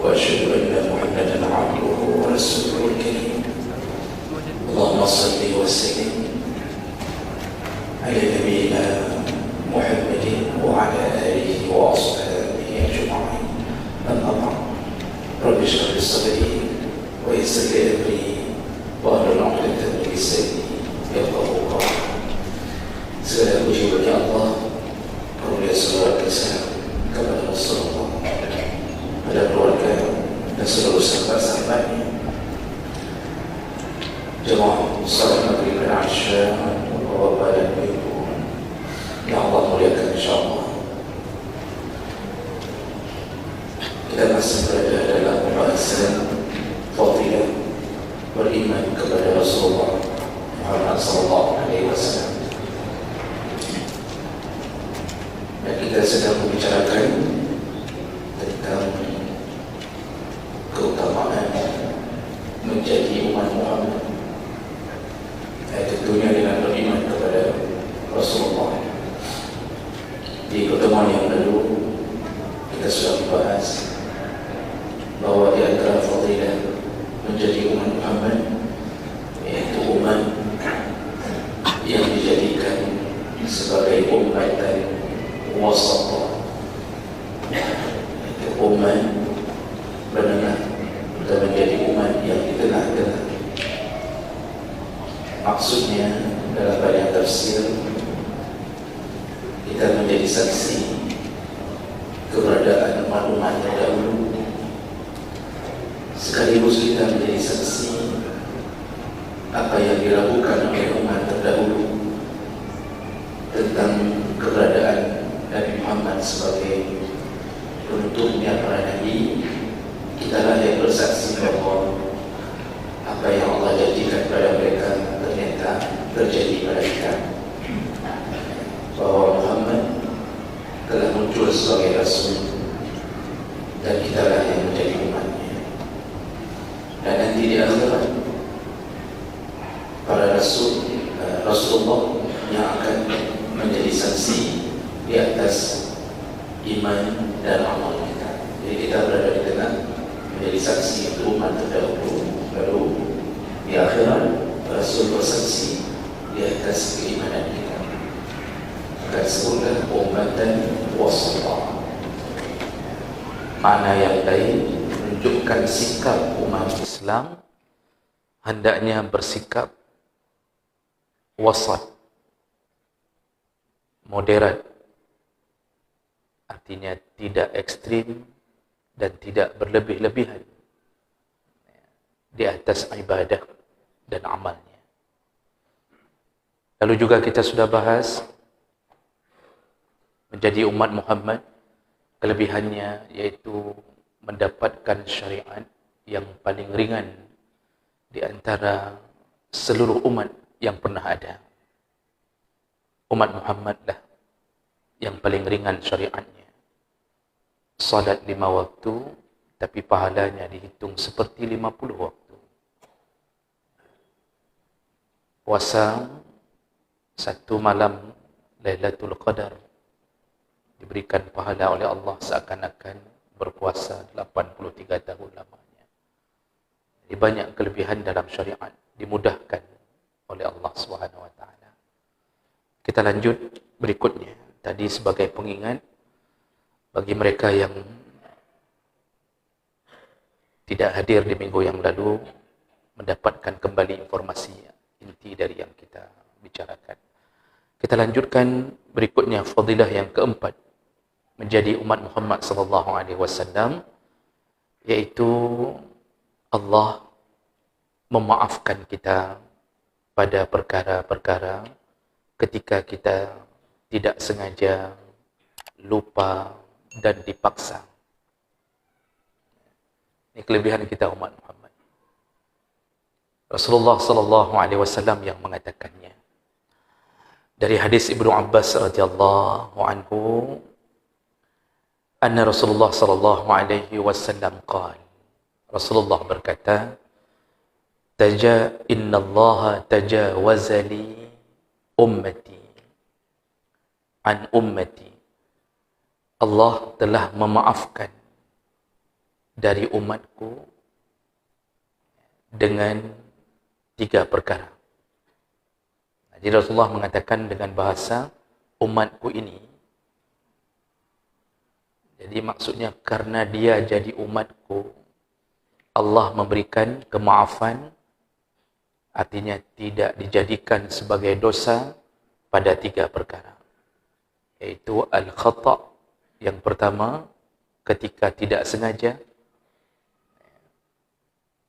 وأشهد أن محمدا عبده ورسوله الكريم. اللهم صل وسلم على نبينا محمد وعلى آله وأصحابه أجمعين. أما بعد، رب اشرح لي صدري ويسر لي أمري واحلل عقدة من لساني يفقهوا قولي. Segala puji bagi Allah, kemuliaan salawat dan salam kepada Rasulullah, pada keluarga dan seluruh sahabat-sahabatnya. Jemaah salat maghrib dan isya, bapak dan ibu yang Allah muliakan insyaallah. Kita masih berada dalam pembahasan fadilah beriman kepada Rasulullah Muhammad sallallahu alaihi wasallam. Dan kita sedang membicarakan tentang keutamaan menjadi umat Muhammad. Tentunya dengan beriman kepada Rasulullah. Di pertemuan yang lalu kita sudah membahas bahwa di antara fadilah menjadi umat Muhammad yaitu umat yang dijadikan sebagai umat dan wasatah, umat menengah dan menjadi umat yang di tengah-tengah. Maksudnya dalam banyak tafsir, kita menjadi saksi keberadaan umat-umat terdahulu, sekaligus kita menjadi saksi apa yang dilakukan oleh umat terdahulu tentang keberadaan Nabi Muhammad sebagai penutupnya para nabi. Kitalah yang bersaksi bahwa apa yang Allah janjikan pada mereka ternyata terjadi pada kita, bahwa Muhammad telah muncul sebagai Rasul dan kitalah yang menjadi umatnya. Dan nanti di akhirat para Rasulullah yang akan menjadi saksi di atas iman dan amal kita. Jadi kita berada di tengah menjadi saksi untuk umat terdahulu, lalu di akhirat Rasul bersaksi di atas keimanan kita. Maka disebutlah ummatan wasatah. Makna yang lain menunjukkan sikap umat Islam hendaknya bersikap wasat, moderat. Artinya tidak ekstrim dan tidak berlebih-lebihan di atas ibadah dan amalnya. Lalu juga kita sudah bahas menjadi umat Muhammad, kelebihannya yaitu mendapatkan syariat yang paling ringan di antara seluruh umat yang pernah ada. Umat Muhammad lah yang paling ringan syariatnya. Salat 5 waktu, tapi pahalanya dihitung seperti 50 waktu. Puasa 1 malam Lailatul Qadar diberikan pahala oleh Allah seakan-akan berpuasa 83 tahun lamanya. Jadi banyak kelebihan dalam syariat, dimudahkan oleh Allah SWT. Kita lanjut berikutnya. Tadi sebagai pengingat bagi mereka yang tidak hadir di minggu yang lalu, mendapatkan kembali informasi inti dari yang kita bicarakan. Kita lanjutkan berikutnya, fadilah yang keempat menjadi umat Muhammad sallallahu alaihi wasallam, yaitu Allah memaafkan kita pada perkara-perkara ketika kita tidak sengaja, lupa dan dipaksa. Ini kelebihan kita umat Muhammad. Rasulullah sallallahu alaihi wasallam yang mengatakannya. Dari hadis Ibnu Abbas radhiyallahu anhu, anna Rasulullah sallallahu alaihi wasallam qala, Rasulullah berkata, inna Allah tajawaza li ummati an ummati. Allah telah memaafkan dari umatku dengan 3 perkara. Jadi Rasulullah mengatakan dengan bahasa umatku ini. Jadi maksudnya karena dia jadi umatku, Allah memberikan kemaafan, artinya tidak dijadikan sebagai dosa pada 3 perkara. Yaitu al-khata', yang pertama ketika tidak sengaja,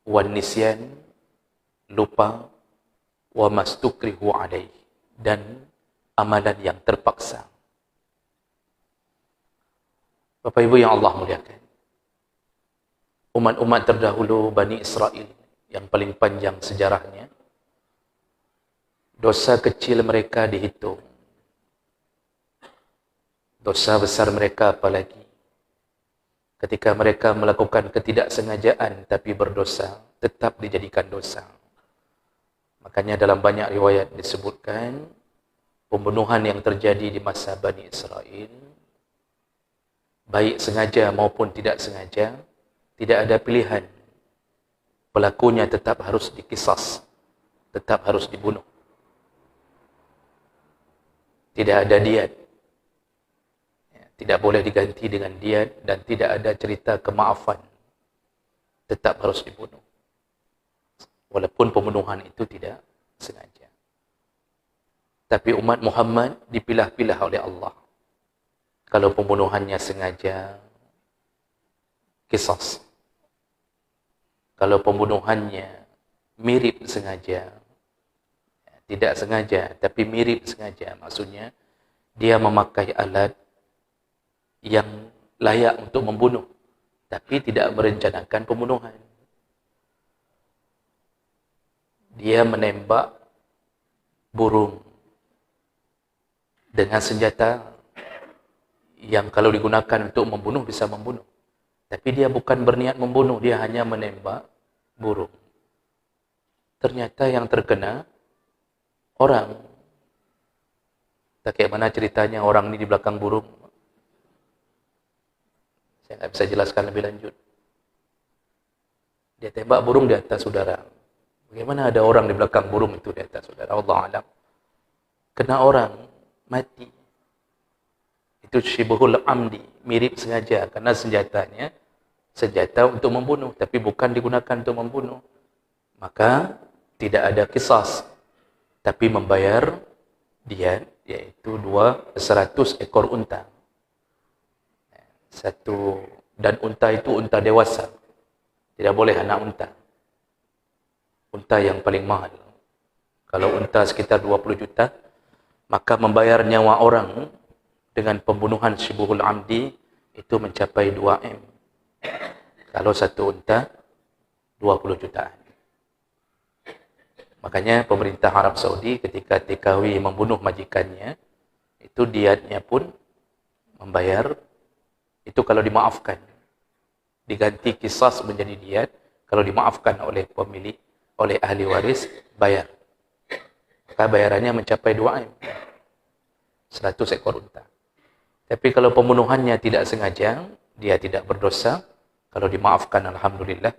wan nisyan, lupa, wa mastukrihu alaih, dan amalan yang terpaksa. Bapak Ibu yang Allah muliakan, umat-umat terdahulu Bani Israel yang paling panjang sejarahnya, dosa kecil mereka dihitung, dosa besar mereka apalagi. Ketika mereka melakukan ketidaksengajaan tapi berdosa, tetap dijadikan dosa. Makanya dalam banyak riwayat disebutkan, pembunuhan yang terjadi di masa Bani Israel, baik sengaja maupun tidak sengaja, tidak ada pilihan. Pelakunya tetap harus dikisas, tetap harus dibunuh. Tidak ada diat. Tidak boleh diganti dengan diat dan tidak ada cerita kemaafan. Tetap harus dibunuh. Walaupun pembunuhan itu tidak sengaja. Tapi umat Muhammad dipilah-pilah oleh Allah. Kalau pembunuhannya sengaja, qisas. Kalau pembunuhannya mirip sengaja, tidak sengaja, tapi mirip sengaja, maksudnya dia memakai alat yang layak untuk membunuh, tapi tidak merencanakan pembunuhan. Dia menembak burung dengan senjata yang kalau digunakan untuk membunuh bisa membunuh. Tapi dia bukan berniat membunuh, dia hanya menembak burung. Ternyata yang terkena orang. Tak kayak mana ceritanya orang ini di belakang burung. Saya tidak bisa jelaskan lebih lanjut. Dia tembak burung di atas udara. Bagaimana ada orang di belakang burung itu di atas udara? Allah alam. Kena orang, mati. Itu syibhul amdi, mirip sengaja. Karena senjatanya, senjata untuk membunuh. Tapi bukan digunakan untuk membunuh. Maka tidak ada qisas. Tapi membayar diat, yaitu 100 ekor unta. Dan unta itu unta dewasa. Tidak boleh anak unta. Unta yang paling mahal. Kalau unta sekitar 20 juta, maka membayar nyawa orang dengan pembunuhan syibhul amdi itu mencapai 2 M. Kalau satu unta 20 jutaan. Makanya pemerintah Arab Saudi ketika TKW membunuh majikannya, itu diatnya pun membayar, itu kalau dimaafkan. Diganti qisas menjadi diat, kalau dimaafkan oleh pemilik, oleh ahli waris, bayar. Maka bayarannya mencapai 2 M. 100 ekor unta. Tapi kalau pembunuhannya tidak sengaja, dia tidak berdosa. Kalau dimaafkan, alhamdulillah.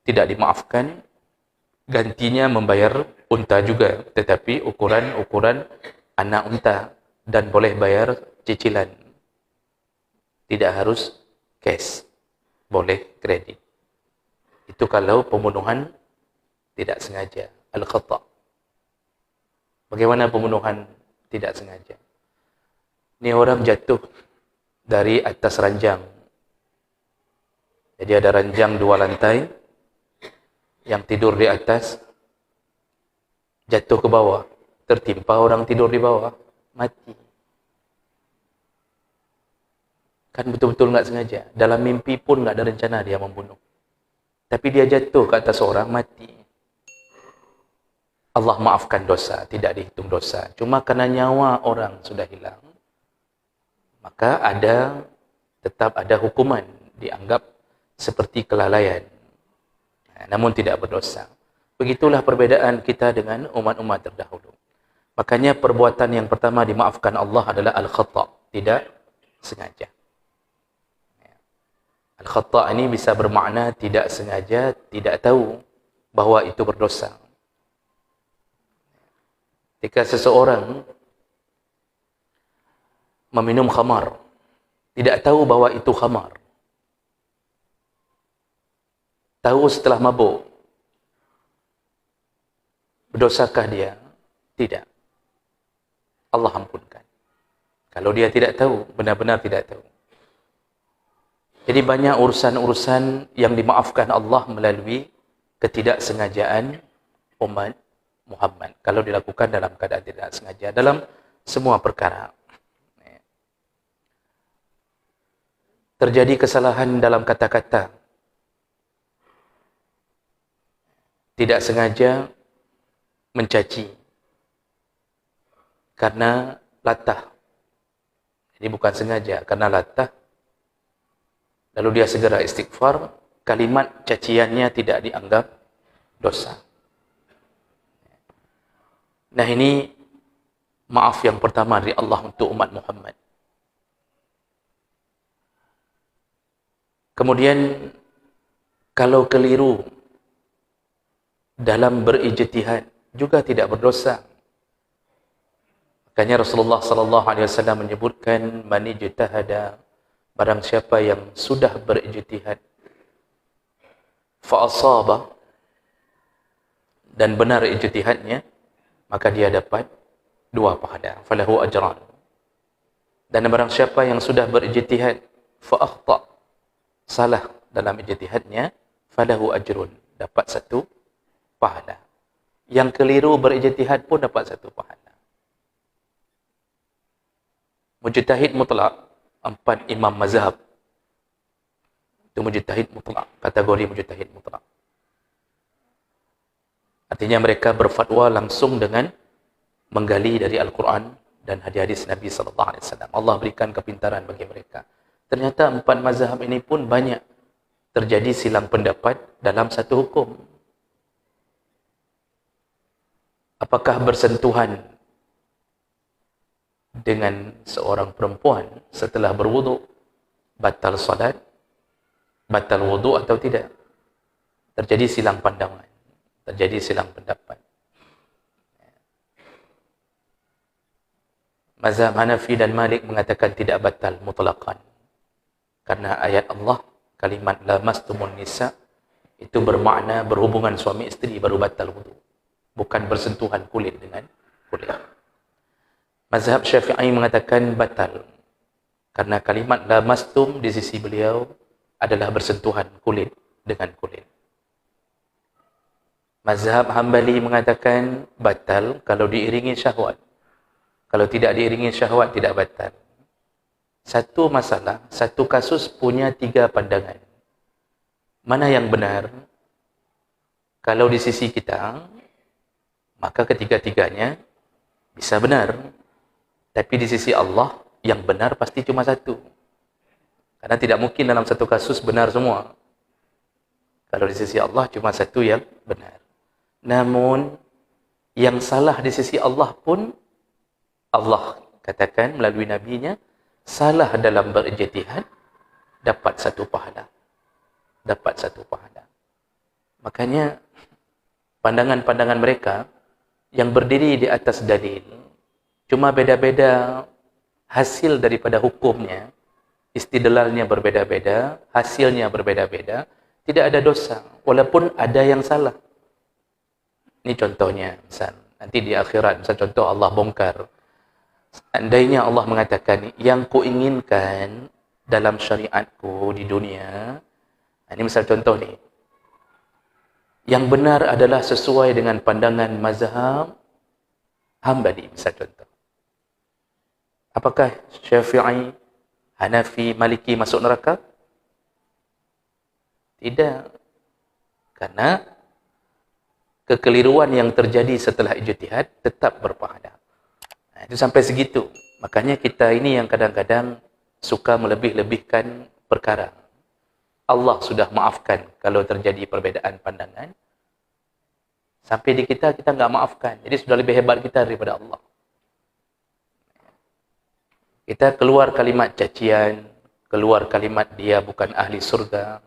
Tidak dimaafkan, gantinya membayar unta juga, tetapi ukuran anak unta, dan boleh bayar cicilan. Tidak harus cash, boleh kredit. Itu kalau pembunuhan tidak sengaja, al-khata'. Bagaimana pembunuhan tidak sengaja? Ini orang jatuh dari atas ranjang. Jadi ada ranjang 2 lantai, yang tidur di atas jatuh ke bawah, tertimpa orang tidur di bawah, mati. Kan betul-betul enggak sengaja. Dalam mimpi pun enggak ada rencana dia membunuh. Tapi dia jatuh ke atas orang, mati. Allah maafkan dosa, tidak dihitung dosa. Cuma karena nyawa orang sudah hilang, maka tetap ada hukuman, dianggap seperti kelalaian. Namun tidak berdosa. Begitulah perbedaan kita dengan umat-umat terdahulu. Makanya perbuatan yang pertama dimaafkan Allah adalah al-khata', tidak sengaja. Al-khata' ini bisa bermakna tidak sengaja, tidak tahu bahawa itu berdosa. Jika seseorang meminum khamar, tidak tahu bahawa itu khamar, tahu setelah mabuk, berdosakah dia? Tidak. Allah ampunkan. Kalau dia tidak tahu, benar-benar tidak tahu. Jadi banyak urusan-urusan yang dimaafkan Allah melalui ketidaksengajaan umat Muhammad. Kalau dilakukan dalam keadaan tidak sengaja, dalam semua perkara. Terjadi kesalahan dalam kata-kata, tidak sengaja mencaci karena latah. Jadi bukan sengaja, karena latah. Lalu dia segera istighfar, kalimat caciannya tidak dianggap dosa. Nah, ini maaf yang pertama dari Allah untuk umat Muhammad. Kemudian, kalau keliru dalam berijtihad juga tidak berdosa. Makanya Rasulullah SAW menyebutkan, man ijtahada, barang siapa yang sudah berijtihad, fa asaba, dan benar ijtihadnya, maka dia dapat 2 pahala, falahu ajran. Dan barang siapa yang sudah berijtihad, fa akhta, salah dalam ijtihadnya, falahu ajrun, dapat 1 pahala. Yang keliru berijtihad pun dapat 1 pahala. Mujtahid mutlak, 4 imam mazhab, itu mujtahid mutlak, kategori mujtahid mutlak. Artinya mereka berfatwa langsung dengan menggali dari Al-Quran dan hadis Nabi SAW. Allah berikan kepintaran bagi mereka. Ternyata 4 mazhab ini pun banyak terjadi silang pendapat dalam satu hukum. Apakah bersentuhan dengan seorang perempuan setelah berwudu batal salat, batal wudu atau tidak? Terjadi silang pandangan, terjadi silang pendapat. Mazhab Hanafi dan Malik mengatakan tidak batal mutlaqan, karena ayat Allah, kalimat lamastumun nisa, itu bermakna berhubungan suami isteri baru batal wudu, bukan bersentuhan kulit dengan kulit. Mazhab Syafi'i mengatakan batal, karena kalimat lamastum di sisi beliau adalah bersentuhan kulit dengan kulit. Mazhab Hambali mengatakan batal kalau diiringi syahwat. Kalau tidak diiringi syahwat, tidak batal. Satu masalah, satu kasus punya 3 pandangan. Mana yang benar? Kalau di sisi kita, maka ketiga-tiganya bisa benar. Tapi di sisi Allah, yang benar pasti cuma 1. Karena tidak mungkin dalam satu kasus benar semua. Kalau di sisi Allah, cuma 1 yang benar. Namun, yang salah di sisi Allah pun, Allah katakan melalui Nabi-Nya, salah dalam berijtihad, dapat 1 pahala. Dapat 1 pahala. Makanya, pandangan-pandangan mereka yang berdiri di atas dalil, cuma beda-beda hasil daripada hukumnya, istidlalnya berbeda-beda, hasilnya berbeda-beda, tidak ada dosa, walaupun ada yang salah. Ini contohnya, misal, nanti di akhirat, misal contoh Allah bongkar. Andainya Allah mengatakan, yang kuinginkan dalam syariatku di dunia, ini misal contoh nih, yang benar adalah sesuai dengan pandangan mazhab Hambali, misal contoh. Apakah Syafi'i, Hanafi, Maliki masuk neraka? Tidak. Karena kekeliruan yang terjadi setelah ijtihad tetap berpahala. Nah, itu sampai segitu. Makanya kita ini yang kadang-kadang suka melebih-lebihkan perkara. Allah sudah maafkan kalau terjadi perbedaan pandangan. Sampai di kita nggak maafkan. Jadi sudah lebih hebat kita daripada Allah. Kita keluar kalimat cacian, keluar kalimat dia bukan ahli surga,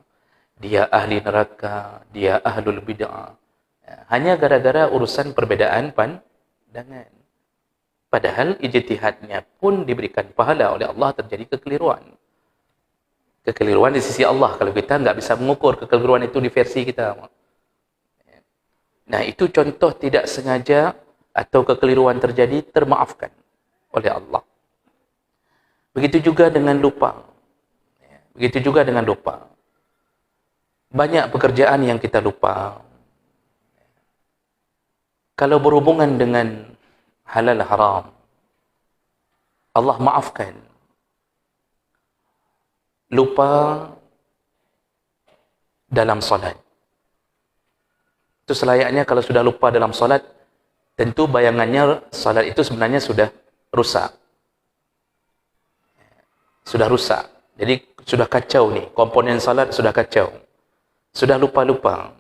dia ahli neraka, dia ahlul bid'ah. Hanya gara-gara urusan perbedaan pandangan. Padahal ijtihadnya pun diberikan pahala oleh Allah, terjadi kekeliruan. Kekeliruan di sisi Allah. Kalau kita nggak bisa mengukur kekeliruan itu di versi kita. Nah, itu contoh tidak sengaja atau kekeliruan terjadi, termaafkan oleh Allah. Begitu juga dengan lupa. Begitu juga dengan lupa. Banyak pekerjaan yang kita lupa. Kalau berhubungan dengan halal haram, Allah maafkan. Lupa dalam solat. Itu selayaknya kalau sudah lupa dalam solat, tentu bayangannya solat itu sebenarnya sudah rusak. Sudah rusak. Jadi sudah kacau nih, komponen salat sudah kacau. Sudah lupa-lupa.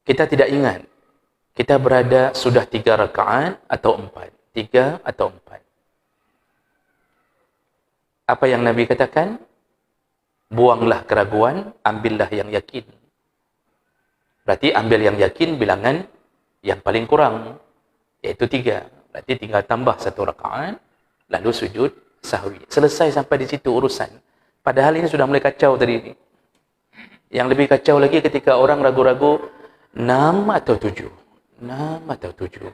Kita tidak ingat. Kita berada sudah 3 rakaat atau 4. 3 atau 4. Apa yang Nabi katakan? Buanglah keraguan, ambillah yang yakin. Berarti ambil yang yakin bilangan yang paling kurang, yaitu 3. Berarti tinggal tambah 1 rakaat, lalu sujud sahwi. Selesai sampai di situ urusan. Padahal ini sudah mulai kacau tadi ini. Yang lebih kacau lagi ketika orang ragu-ragu 6 atau 7. 6 atau 7.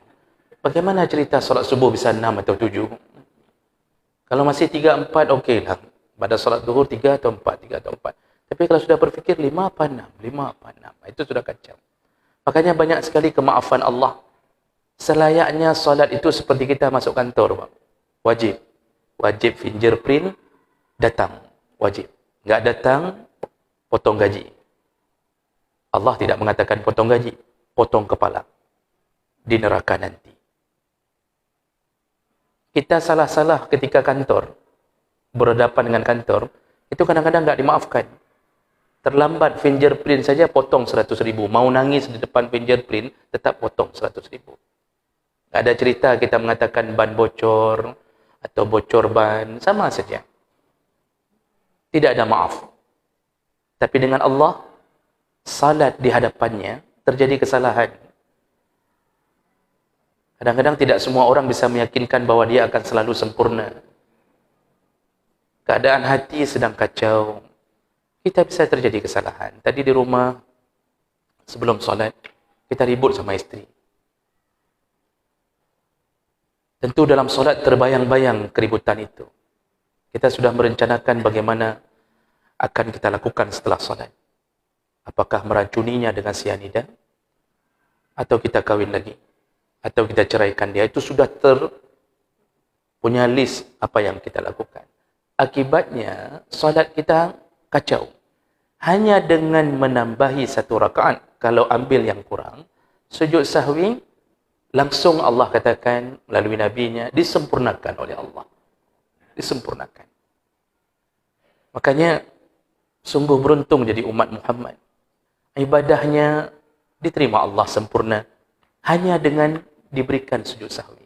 Bagaimana cerita solat subuh bisa 6 atau 7? Kalau masih 3, 4, okey lah. Pada solat zuhur 3 atau 4, 3 atau 4. Tapi kalau sudah berfikir 5 apa 6, 5 apa 6, itu sudah kacau. Makanya banyak sekali kemaafan Allah. Selayaknya solat itu seperti kita masuk kantor, Pak. Wajib. Wajib fingerprint, datang. Wajib. Enggak datang, potong gaji. Allah tidak mengatakan potong gaji, potong kepala. Di neraka nanti. Kita salah-salah ketika kantor, berhadapan dengan kantor, itu kadang-kadang enggak dimaafkan. Terlambat fingerprint saja potong 100.000. Mau nangis di depan fingerprint, tetap potong 100.000. Enggak ada cerita kita mengatakan ban bocor, atau bocor ban, sama saja. Tidak ada maaf. Tapi dengan Allah, salat di hadapannya, terjadi kesalahan. Kadang-kadang tidak semua orang bisa meyakinkan bahwa dia akan selalu sempurna. Keadaan hati sedang kacau. Kita bisa terjadi kesalahan. Tadi di rumah, sebelum salat, kita ribut sama isteri. Tentu dalam solat terbayang-bayang keributan itu. Kita sudah merencanakan bagaimana akan kita lakukan setelah solat. Apakah meracuninya dengan sianida? Atau kita kawin lagi? Atau kita ceraikan dia? Itu sudah punya list apa yang kita lakukan. Akibatnya, solat kita kacau. Hanya dengan menambahi 1 rakaat, kalau ambil yang kurang, sujud sahwi, langsung Allah katakan melalui nabinya, disempurnakan oleh Allah. Disempurnakan. Makanya sungguh beruntung jadi umat Muhammad. Ibadahnya diterima Allah sempurna hanya dengan diberikan sujud sahwi.